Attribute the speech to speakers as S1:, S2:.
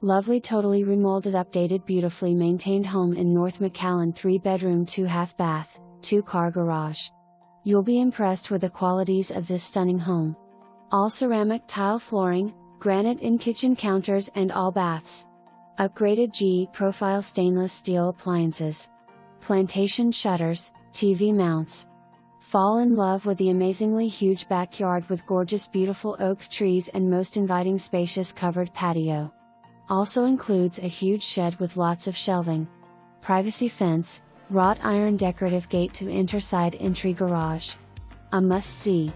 S1: Lovely totally remolded updated beautifully maintained home in North McAllen 3-bedroom 2-half bath, 2-car garage. You'll be impressed with the qualities of this stunning home. All ceramic tile flooring, granite in kitchen counters and all baths. Upgraded G-profile stainless steel appliances. Plantation shutters, TV mounts. Fall in love with the amazingly huge backyard with gorgeous beautiful oak trees and most inviting spacious covered patio. Also includes a huge shed with lots of shelving. Privacy fence, wrought iron decorative gate to enter side entry garage. A must-see.